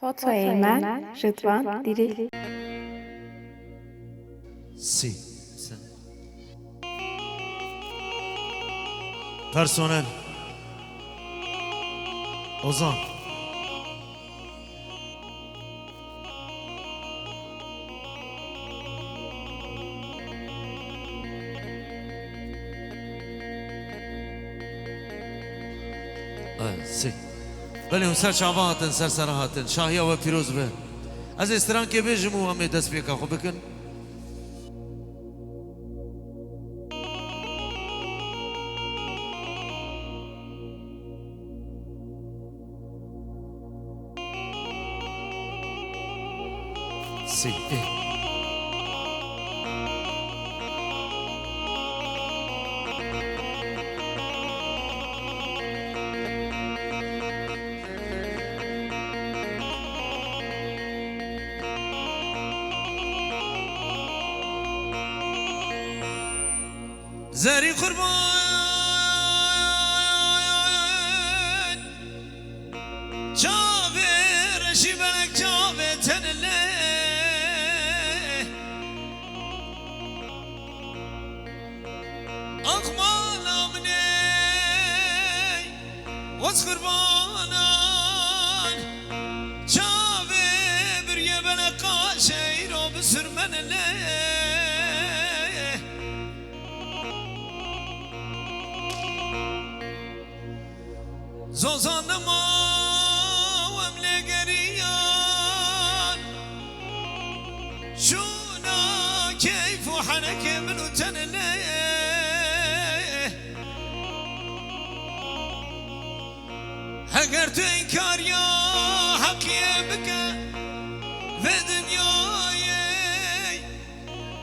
فوتوی من رضوان دیری سی پرسونل اوزان سی بله اون سر شعبان هاتن سر سر هاتن شاهیا و پیروز به از استران که بیجمو همه دست بیکا خوب بکن سی زری قربان جاوه رشی بلک جاوه تنله اقمال امنی وز قربانان جاوه بریه بلک قاشه رو بسر منله زوزان ما وملقريان شونا كيف وحنك من وتنليه هقرت انكار يا حقي بك في دنياي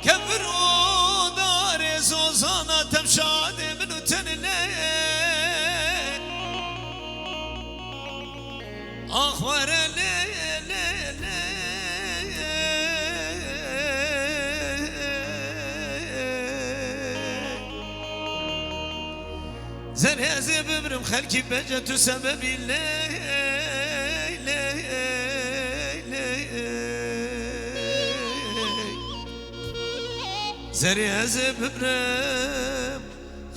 كفر ودار زوزانا تمشاد من وتنليه أخبار زرها زي ببرم خلكي بجت سبب زرها زي ببرم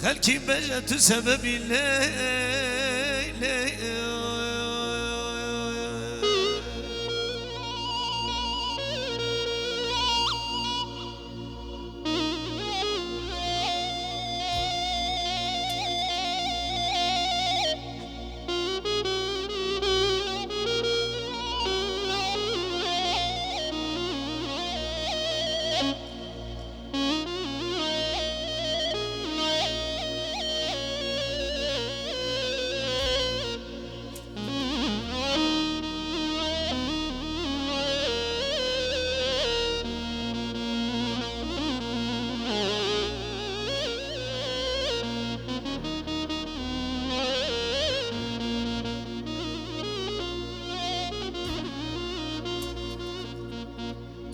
خلكي بجت سبب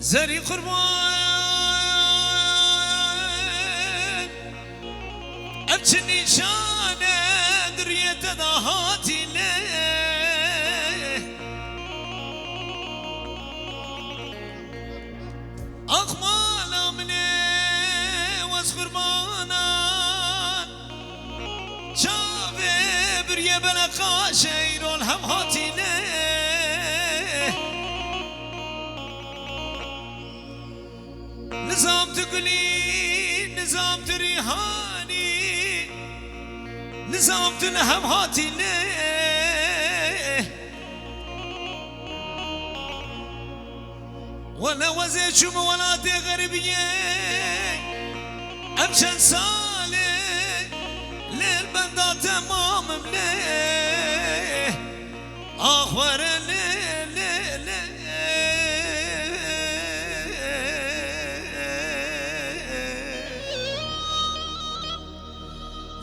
زري قربان أبتني شانه دريت ضهاتي ليه أقمال أمني وز قربانا شافي بريه بلقا شيرون هم هاتي ليه نظام تقولي نظام تريحاني نظام تلهم هاتي ليه ولا وزي شوم ولا دي غريبية أمشان صالح للبندا تمام مليه أخبار ليه ليه ليه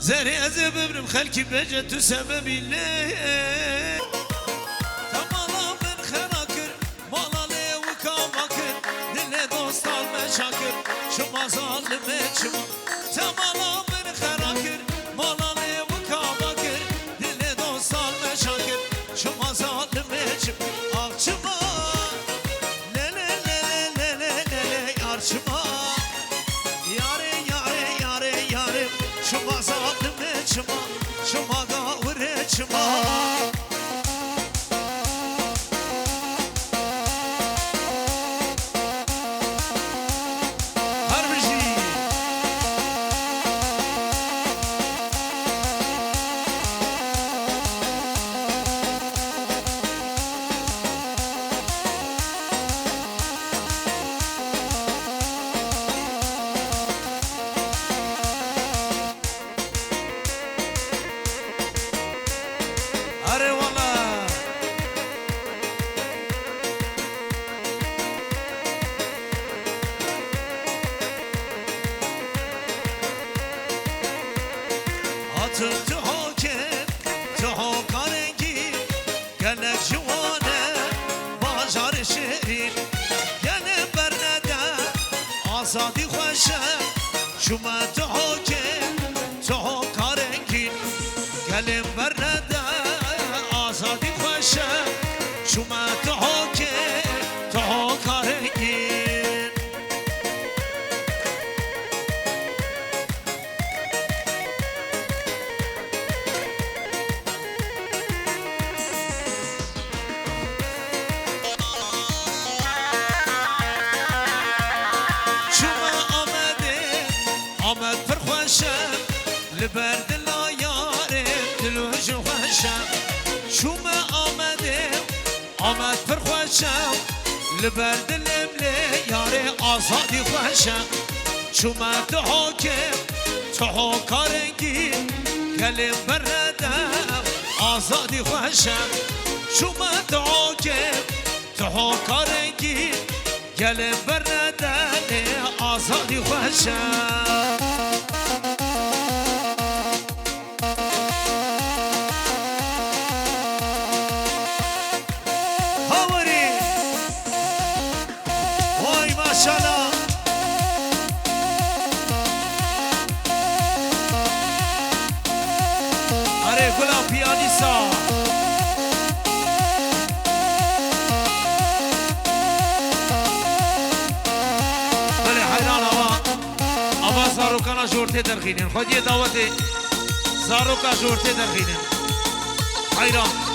زري أزب برم خلكي بجت سببي ليه تمالا من خراكر مالا لي وكاماكر دل دوستان مشاكر شما ظالمت شما تمالا من خراكر مالا لي وكاماكر دل دوستان مشاكر شما ظالمت شما آخ شما باجار شیرین گل برنده آزادی خوشه شما تو حاکم تو کارنگین گل برنده آزادی خوشه شما تو حاکم تو کارنگین آمد پر خوشم لبر دلا یاره دلوش خوشم شوم آمد پر خوشم لبر دلم لی یاره آزادی خوشم شوم تو حاکم تو کارنگی گلم بردم آزادی خوشم شوم تو حاکم تو کارنگی گلم بردم آزادی خوشم هاوری وای ماشالله اره گلاب پیانیستا زاروکانا جورته درخینن خود یه دعوت زاروکا جورته درخینن حیران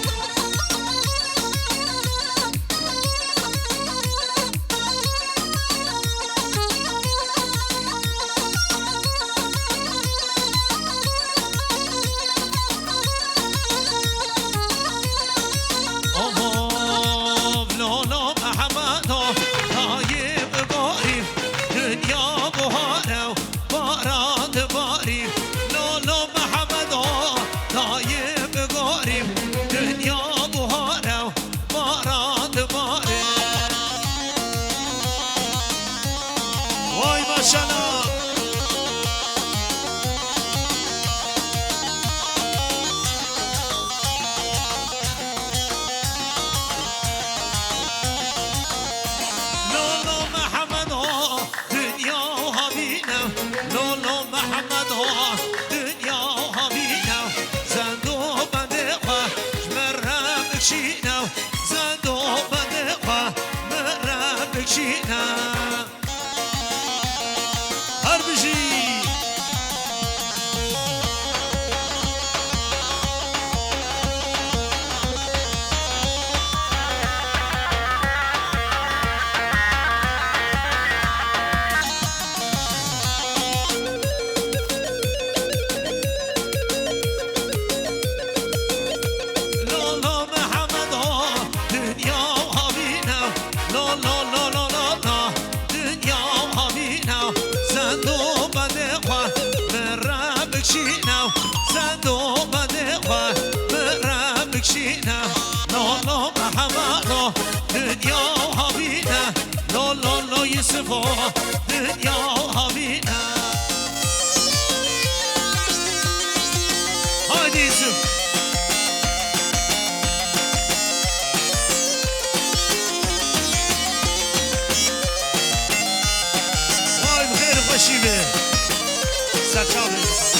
دنیا هاوینا هایدی یوسف وای بخیر خوشی به سرچاوه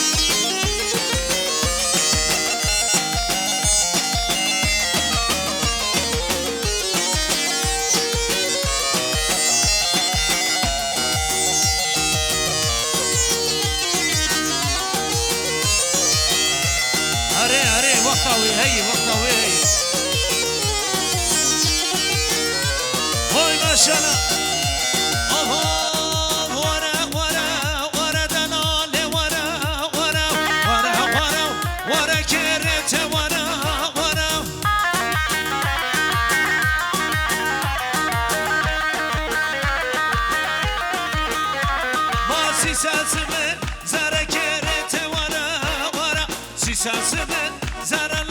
هي وقتها وهي هاي ما شاء الله ورا ورا ورا دلال ورا ورا ورا ورا ورا كرت ورا ورا ما سيساس من زرا كرت ورا ورا سيساس من زرا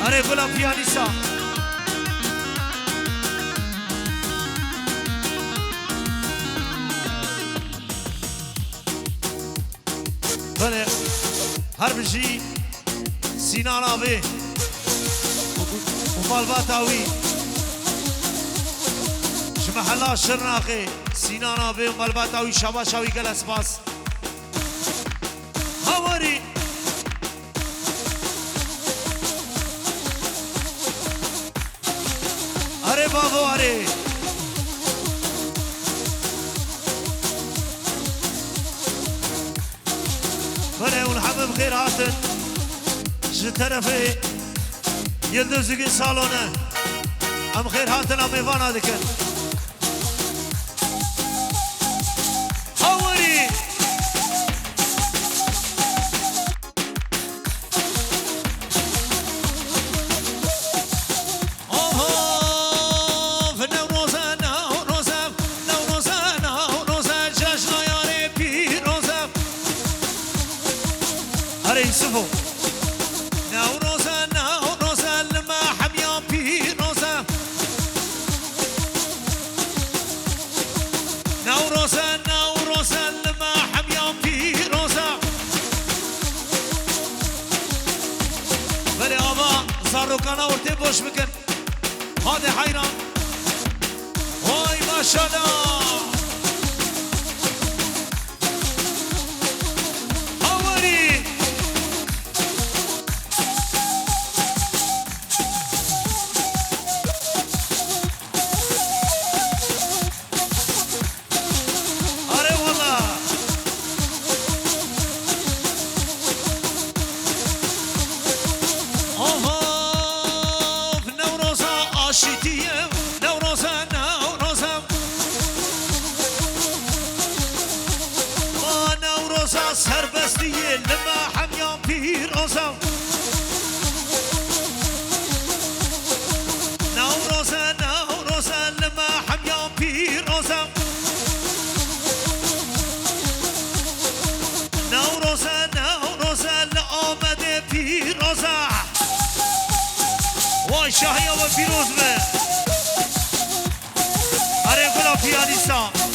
اره گلا پیانیسا بله هر بجی سینان آبی و مالبات آوی شمحلا شرناقی سینان آبی و مالبات آوی شباش آوی گل اسپاس هواری اره بابا اره بله اون همه بخیر هاتن جه طرفی یلدوزگی سالانه هم خیر هاتن هم ایوانا دکن هاوری يوسفو نوروزا نوروزا لما حميان بيروزا نوروزا نوروزا لما حميان بيروزا بلي آبا صاروا كانا ورتي بوش بكن هذا حيران واي ما شاء الله سربستية لما حميان بيروزا نوروزا نوروزا لما حميان بيروزا نوروزا نوروزا لآمد بيروزا واي شاهية وبيروز به اره گلا پیانیستا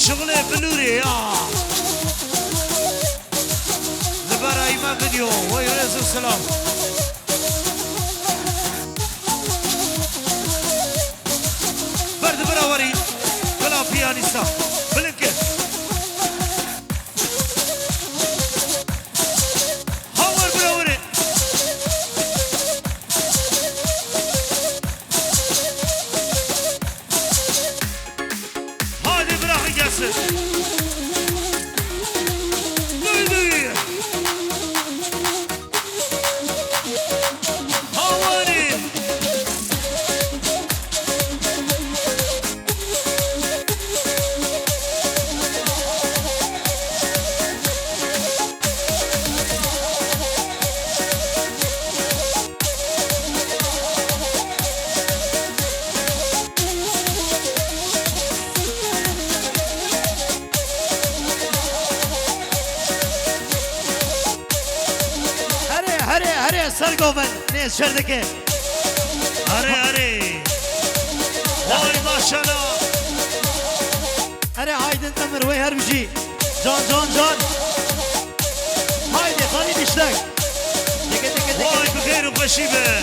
شغل بلوري يا لبراي ما فيديو ويرز السلام برد براوري بلا بيانيستا بلنكه هاور براوري هادي براخي جاسر سرگوبن نیست شردکه اره اره وای ماشالله اره هایدن تمر وی هر بجی جان جان جان هایده خانی دیشتک دیگه دیگه دیگه وای بخیر و خوشیبه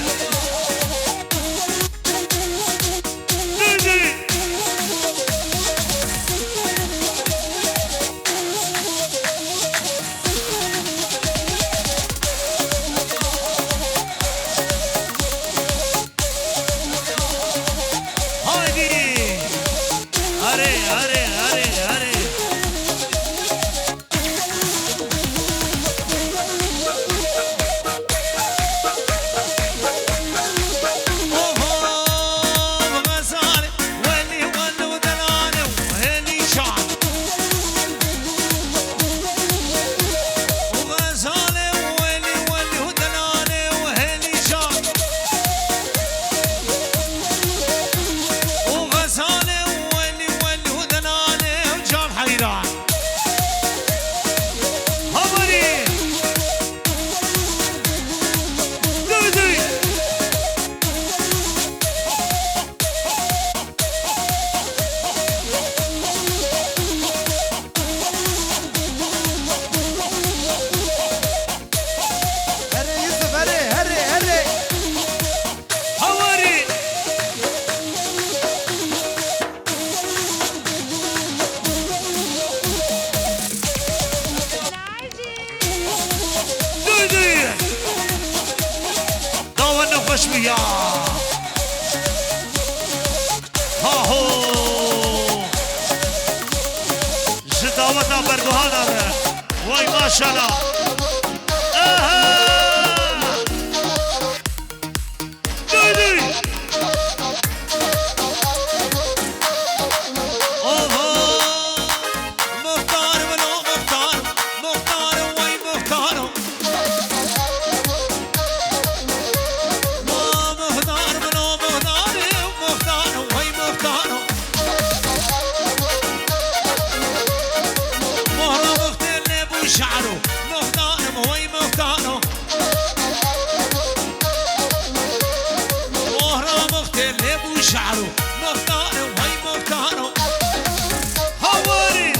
دويدي داو النخش ويا ها هو جداوتا برگوهانا وای ماشالله شعره مختاره وهي مختاره هوري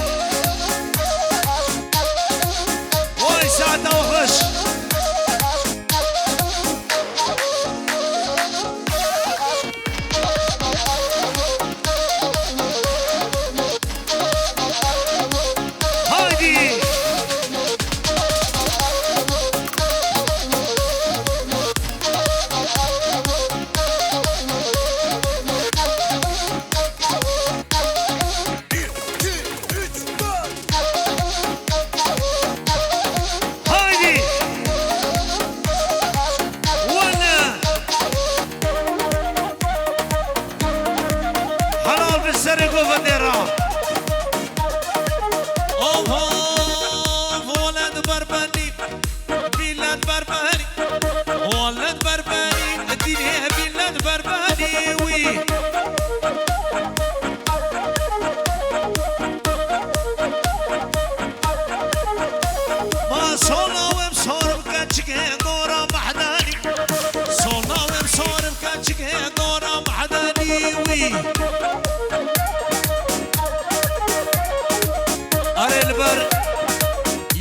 وي ساعته وخش هايدي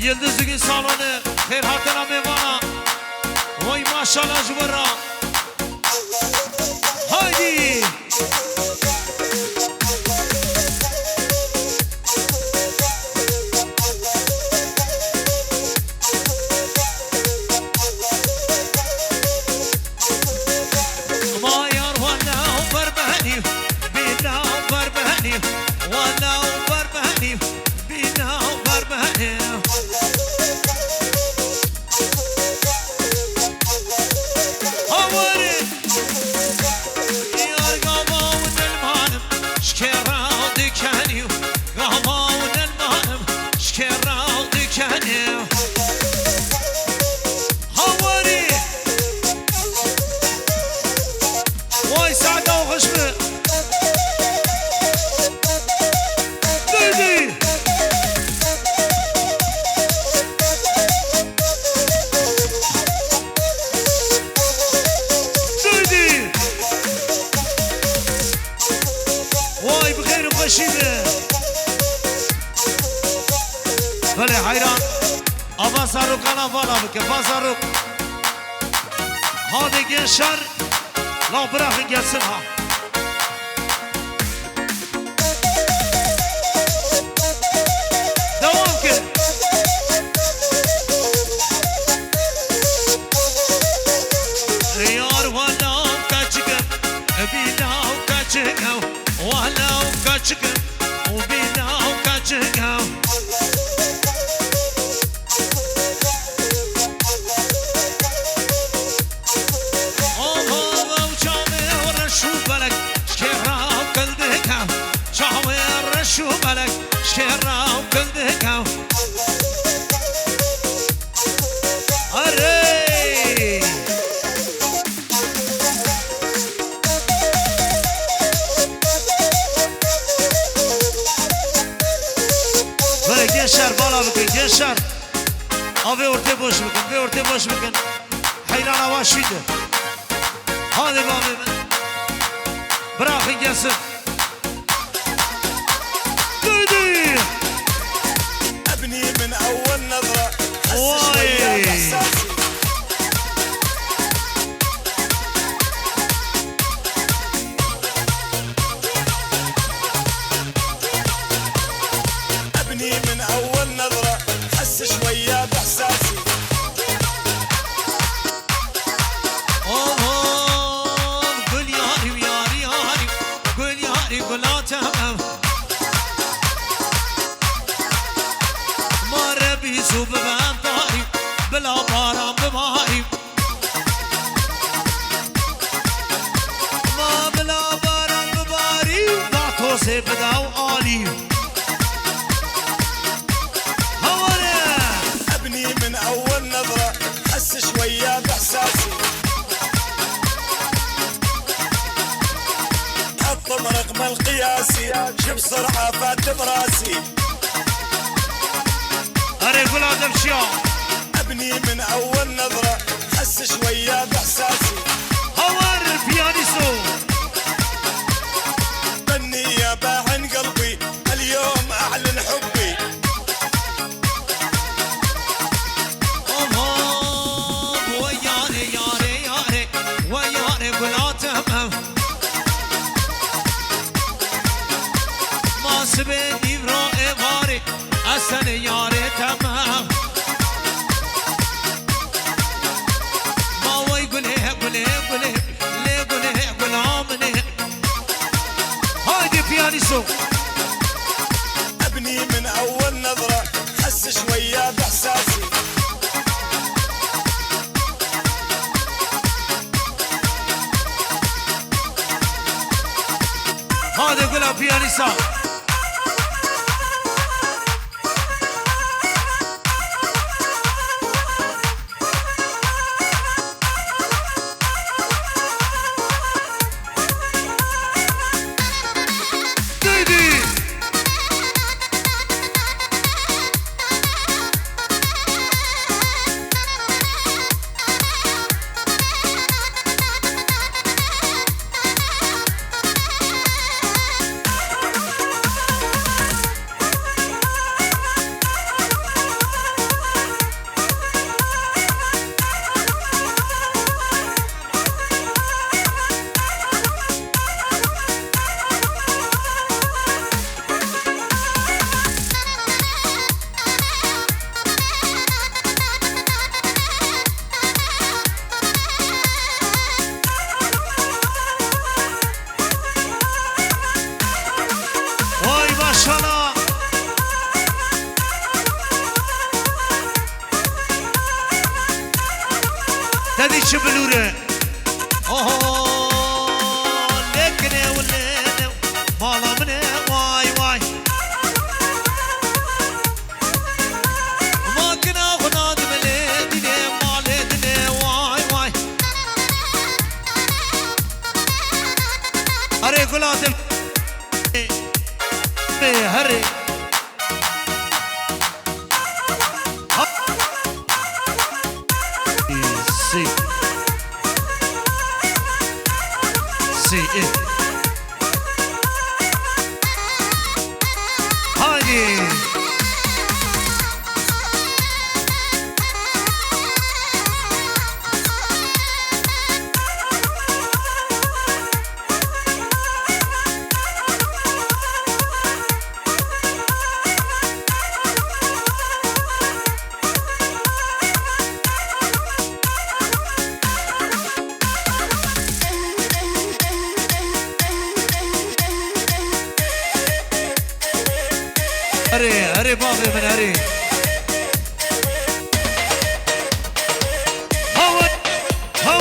يلدزقي صالوني خير هاتنا ميوانا وي ما شاء الله جبرا هايدي ما يار ولا بربهني بينا بربهني ولا بربهني بينا بربهني بله حیران آبا ساروک انا بالا بکن با ساروک ها دیگه شر لا براخ گلسن ها دوام کن یار والا کچکم بینا کچکم والا کچکم و بینا کچکم شو ملك شكرا وكل ذكاو أري بله جنشر بالا بکن جنشر آبه ارته باش بکن به ارته باش بکن حیران آواز شیده هاده بابه من براخی گلسن من أول نظرة أبني من أول نظرة حس شوية بإحساسي بلا باران بباري ما بلا باران بباري بعطوسي بداو آلي هورا ابني من اول نظرة حس شوية باحساسي حطم رقم القياسي شو بسرعة فات براسي أري قول هذا بشيان ابني من اول نظرة حس شوية باحساسي هور البيانيسو بني يا باعن قلبي اليوم اعلن حبي وياري ياري ياري وياري قول تمام ما سبني برو إغاري أسن ياري تمام ما وي قوله قوله قوله ليه قوله قول عامله هايدي بيانيسو ابني من اول نظرة حس شوية باحساسي هذا يقولها بيانيسا ديدي واي ما شاء الله تدي شبلوره لكنه ولنه مالا منه واي واي ما كنا غناد مليدنه مالدنه واي واي أري قلاتم هري سي سي هاي هري بابي من هري هو هو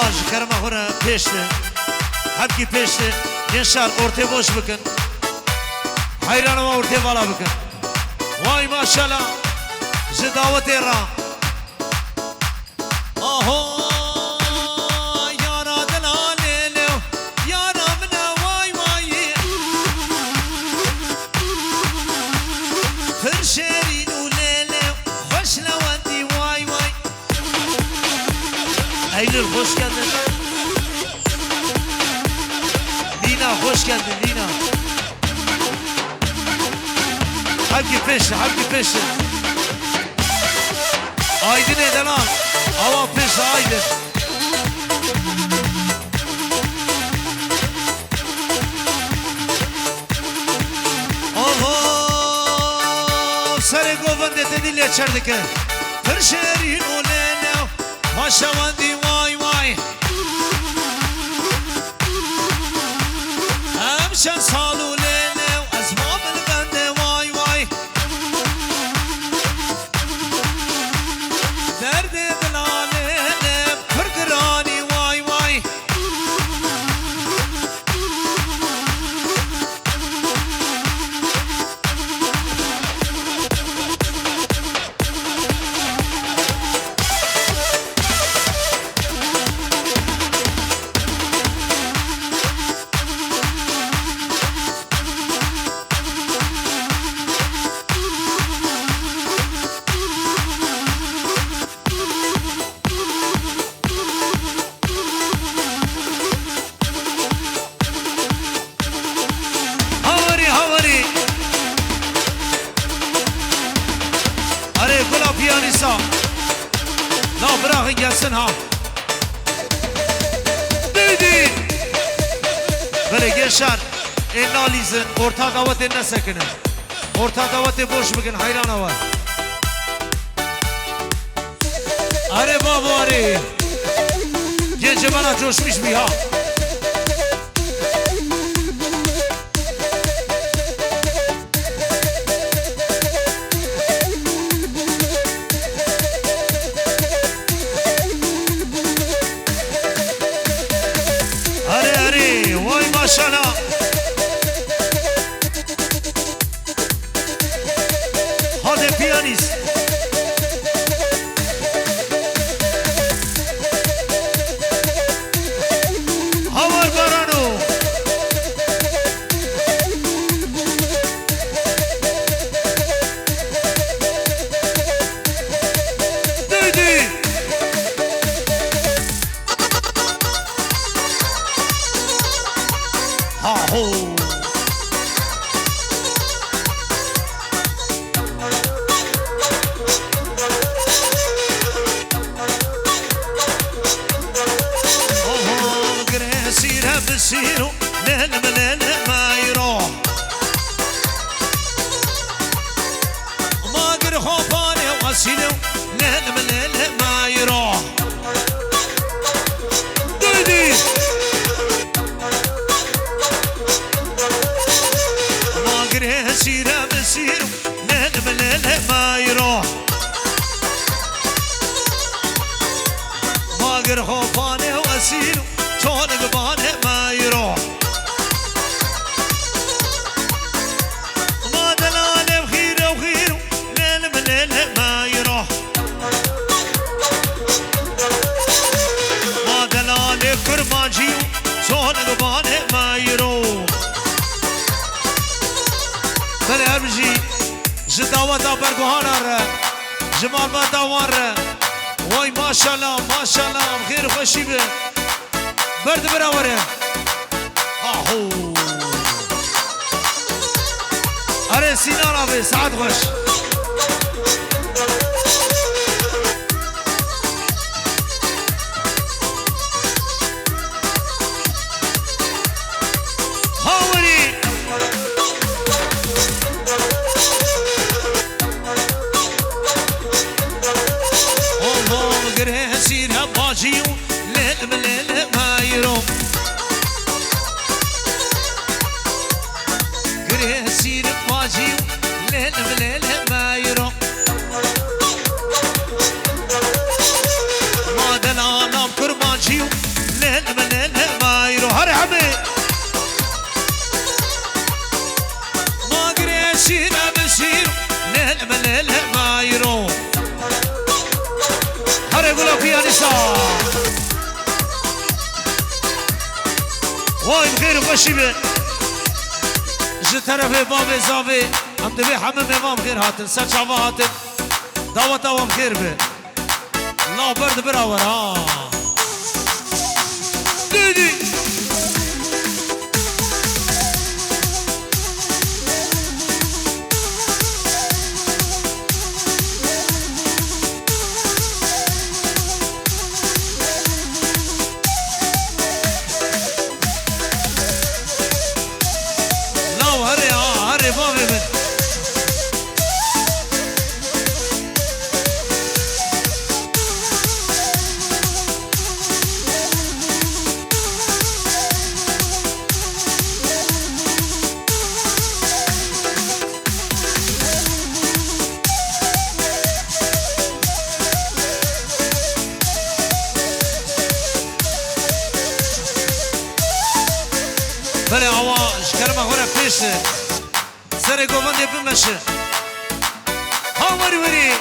باش کرم خورا پیشته حبکی پیشته نشار ارته boş بکن حیرانم ارته والا بکن وای ماشالله زداوت را آها یارا دلاله یارا منا وای وای فرشرین و لیله خوش لوندی وای وای Eylül hoş geldin Lina hoş geldin Lina Habki peşte habki peşte Aydın eden al Hava peşte aydın آها سر گوونده دل چردکه فرشرین و لیله خوش لوندی وای وای همشن سالو لیله از ما بلبنده وای وای درد دلاله پرگرانی وای وای هاوري هاوري Arey gula piyanisa La bırakın gelsin ha Neydi Böyle gençler elini alizin orta davet eline sekinin Orta daveti boş bugün hayrana var Are baba are Gence bana coşmuş bir ha Are are vay maşallah Hadi piyanist Havar Barano Neydi Ha ho آها گره سیره بسیرو لیل ملیل ما يروح ما گر خوفانه وسیلو لیل ملیل ما يروح Neydi ما گره سیره بسیرو لیل ملیل ما يروح ما گر خوفانه وسیلو چون قبانه ما يروح ما دلاله بخيره وخيره ليل مليل ما يروح ما دلاله كرماجيو چون قبانه ما يروح Böyle her bir şey Zidavata berguhana re Cemal Badawan re Vay maşallah maşallah Khir hoşi be Berdi beravere Aho Are Sinan abi saat hoş هاوري الله قره سيرها باجيو ليل مليل ما يروح قره سير باجيو ليل مليل ما يروح ما دلانا كرماجيو وره گلا پیانیستا وای بخیر خوشی به جه طرف باب زاوی هم دوی همه میوام خیر هاتن سر چاوا هاتن دعوت آوام خیر به لا برد براور ها دیدی بله آوا شکرم خوره پیشه سر گوانده بمشه ها وری وری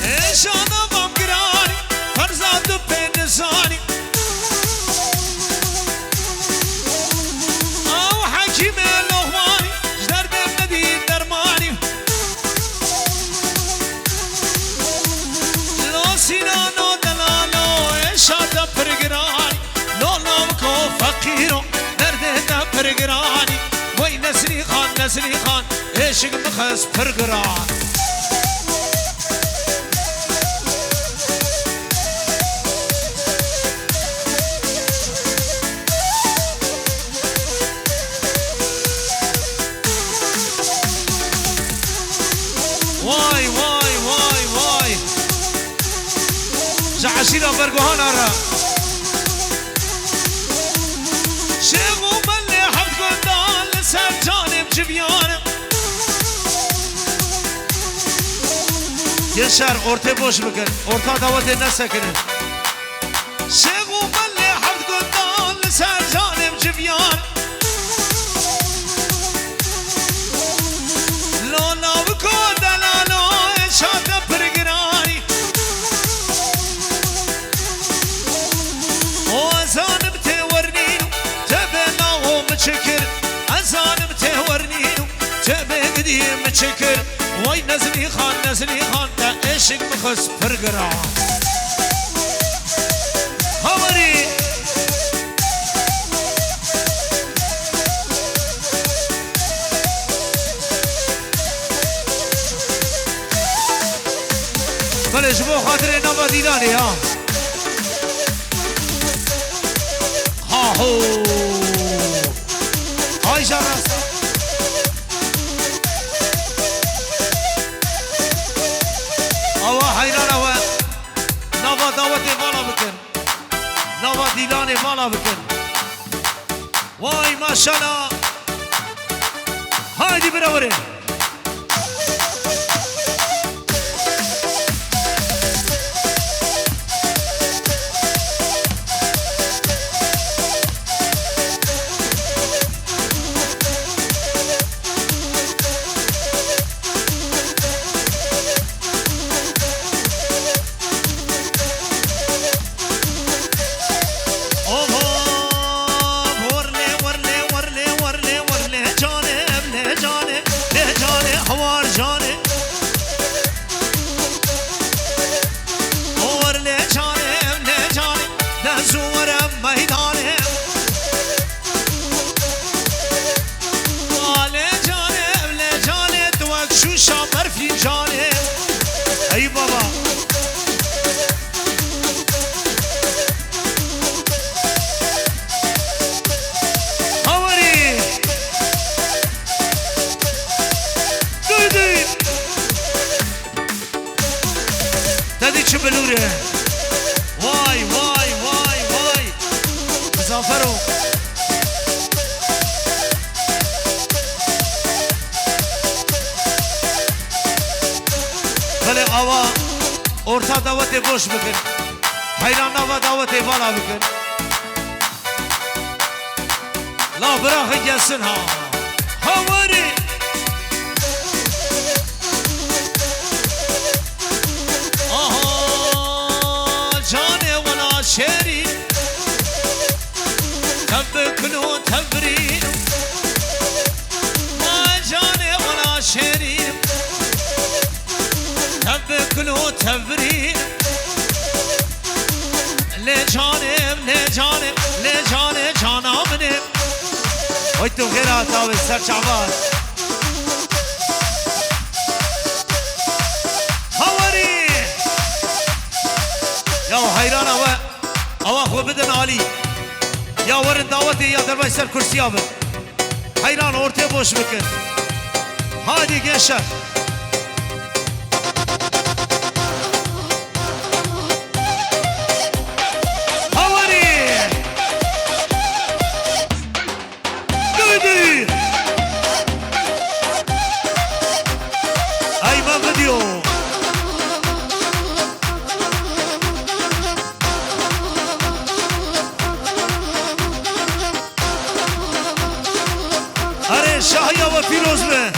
ایشانا بام گرانی فرزاد و پینزانی او حکیم لغمانی جدر بیم ندید درمانی لا سینانو دلالو ایشادا پرگرانی فقيرو نرده برقراني وي نسري خان عشق مخس برقران واي واي واي واي جعشيرا برقوهان ارى شيخو ملي حفظ قدان لسان جانب جبيانم يشار اورتي بوش بكن اورتا دعوتي نسكن شيخو ملي حفظ قدان لسان جانب جبيانم لو نابكو دلالو انشاد برقراني وزان بتورنينو تبناو متشكر أزان بتورنينو تبي قديم متشكر وي نزلي خان تا عشق مخص برقران هوري بله شبو خاطر نوا دیدانی ها هو هاي جارس اوا حیران اوا نوا دعوت بالا بکن نوا دیلان بالا بکن وای ماشاءالله هایدی براوره ای بابا هوری دیدی دادی چه بلوره وای وای وای وای مزافرو بله آوا اورتا دعوت بوش بکن حیران نوا دعوت بالا بکن لا براخ جسن ها هوری تبري لجانب لجانب لجانب جانا مني ويتو غيرها تاوي سر شعبان هوري يا حيران أوا خو بدن علي يا ورن دعوتي يا دربي سر كرسي أبن حيران أورتي بوش بكن هادي جيشة شاهية وفيروز به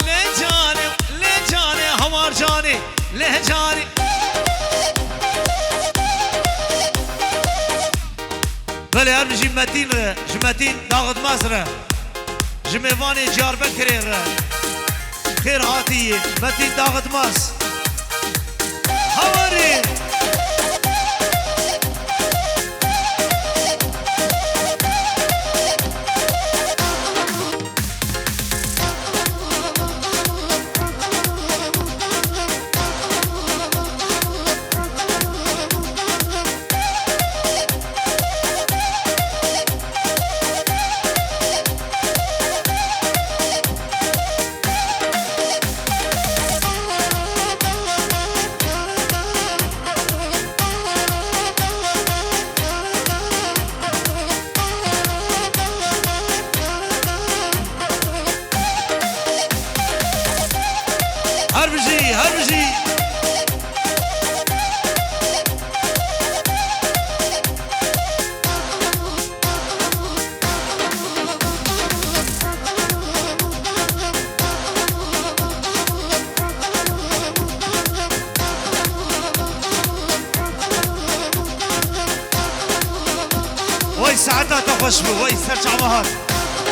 لجاني لجاني همار جاني لجاني بله هم جمتين داغد مزره جميواني جار بكرير خير هاتي متين داغد مز هوري هربجي وي ساعتها تخش بي وي سرج عمهات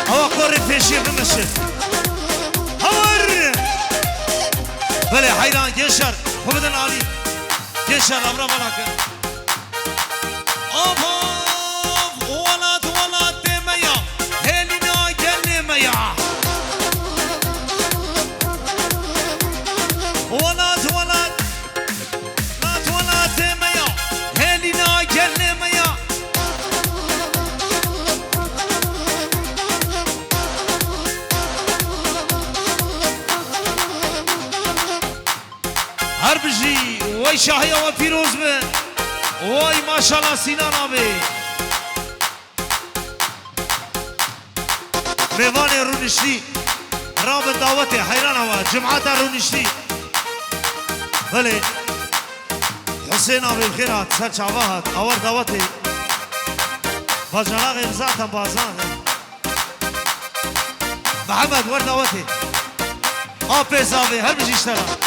هوا قرر فيشي بمشي هور بله حيران جيشر خبدن علي جيشر أمرا بلاكن أوف ولاد دميا هلنا كلميا ولاد دميا هلنا كلميا هربجي وي شاهية وفيروز به وي ما شاء الله سينان أبي ميواني رونشتي رابط دعوتي حيران هوا جمعات رونشتي بله حسين أبي بخيرات سر شعبات أور دعوتي بجناغ إمزاتا بازان محمد ور دعوتي آبيز أبي هربجي اشترى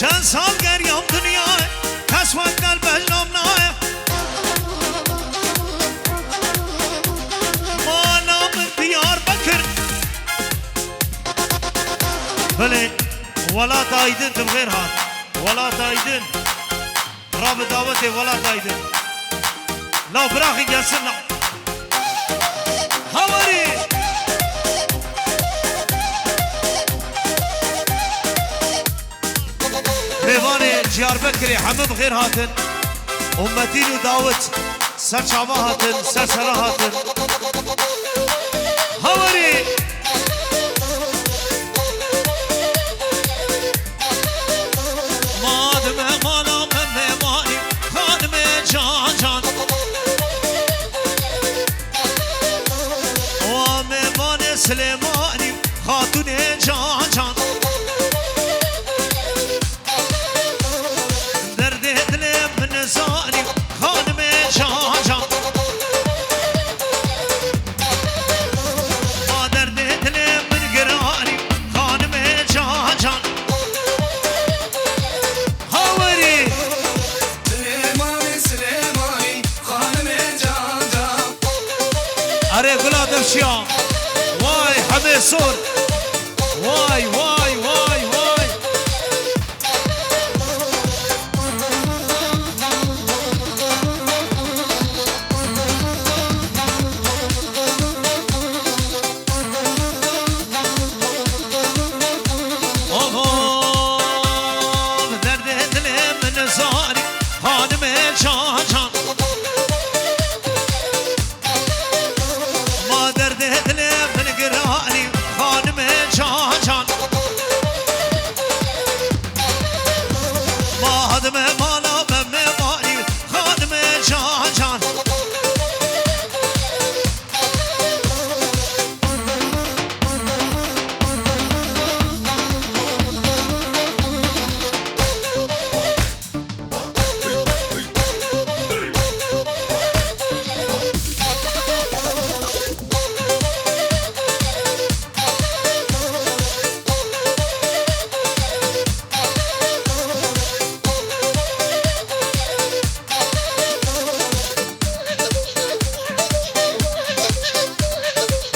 چند سال گریم دنیا تصویر قلب اجنام نای ما نام دیار بکر بله ولا تايدن تبغير هاد ولا تايدن رابط دعوتي ولا تايدن لو براخي قاسنا هواري ميواني جيار بكري حمد بغير هاتن أمتين وداوت سر شعبا هاتن سر سرا هاتن هواري سليماني خاتون جان سور واي واي واي واي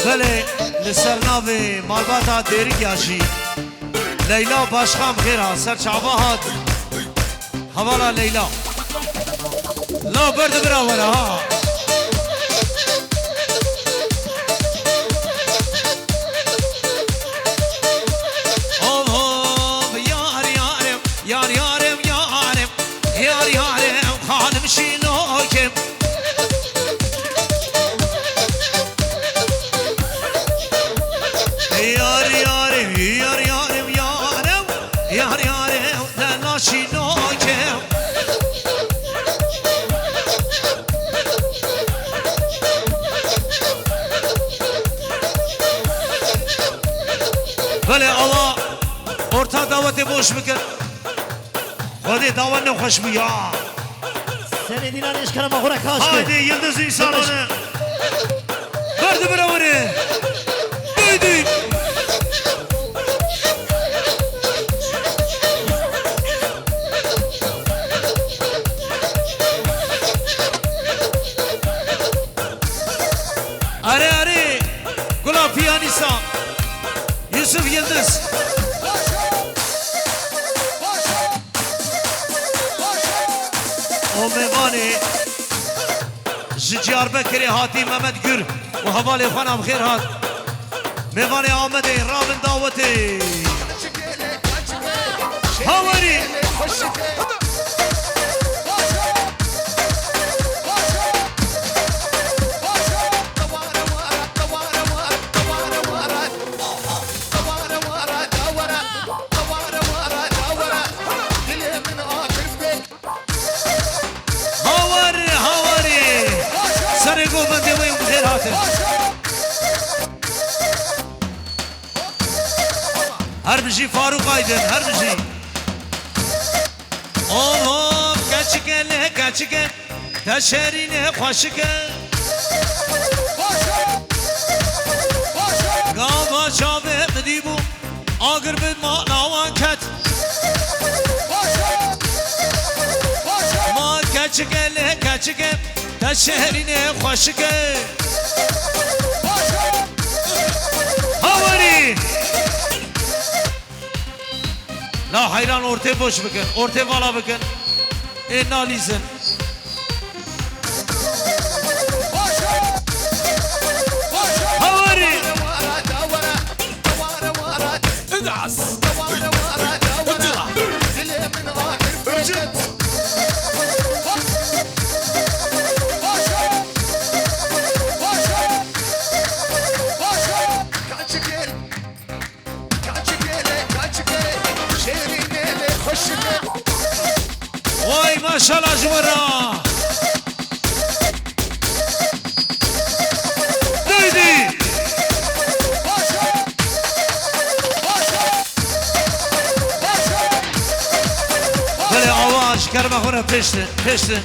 بله لسرناوی مالباتا دیری گیاشی لیلا باشخام خیره سر چعبا هات حوالا لیلا لا برد براوره ها یار یارم یارم یار یارم خانم شینوکم یار یارم یار یارم یارم یار یارم دنا شینوکم بله آوا ارتا دعوت بوش بکن خودی دعوت نخوش بیا سنی دینا نشکنم آخوره کاش هایدی یلدز انسانانه برد براوره بیدی اره اره گلا پیانیستا یوسف یلدز و میوانی جیار بکری هاتی محمد گر و حوالی خانم خیر هات میوانی آمده رابن دعوتی هاوری هر بجی فاروق آیدن هر بجی اوه کچکله کچکل تشرینه خوشکل گاوا چاوه بدیبو آگر بد ما ناوان کت ما کچکله کچکل تشرینه خوشکل هاوری لا حیران ارته بوش بکن ارته والا بکن این نالیزن هواری وای ماشاءالله جورا دیدی بله آواز کرم خونه پشته پشته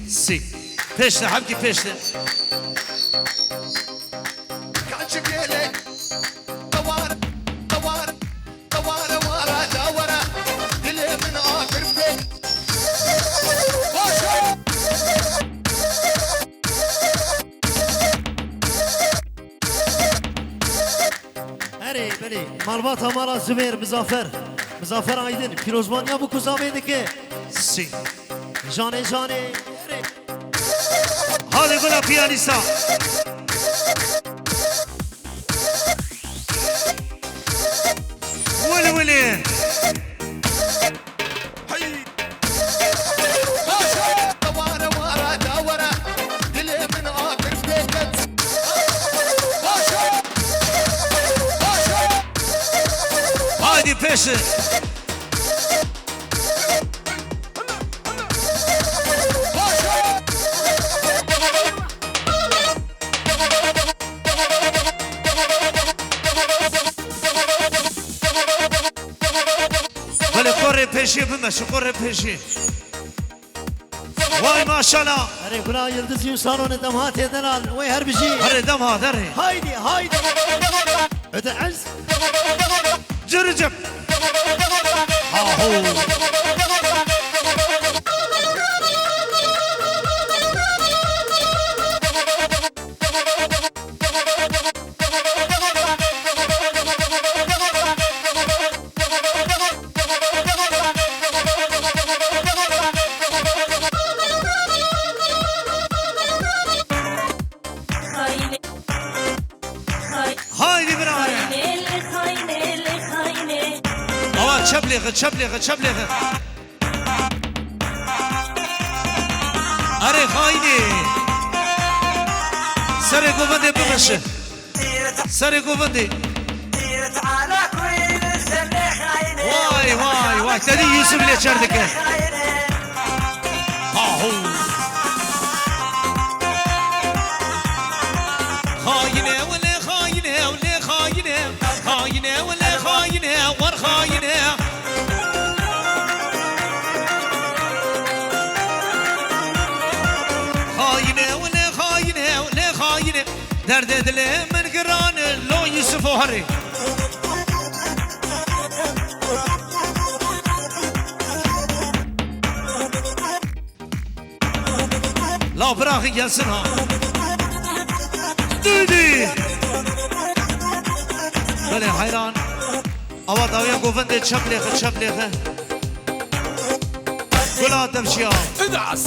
سی پشته همکی پشته هری مالبات مالا زبیر مزافر آیدن پیروزمانیا بو کزاوی دکه سی جانه هاده گلا پیانیستا ولی هایدی پیشه ولی قره پیشی بمشو قره پیشی وای ماشالله هری کلا یلدز یوسانون دمهات دنال وی هر بجی هره دم ها دره هایدی öde عز جرجب آهو هایدی برای آوان چبلیغه اره خایدی سر گوونده ببشه سر گوونده وای تدی یوسف اللي چردك هاهو خاينه ولا خاينه ولا خاينه ولا خاينه ور خاينه ولا خاينه درد دل من قران لو يوسف هري لا براخي gelsin ha Didi böyle hayran Ava davya govende çaplexe Gula devşiya ادعس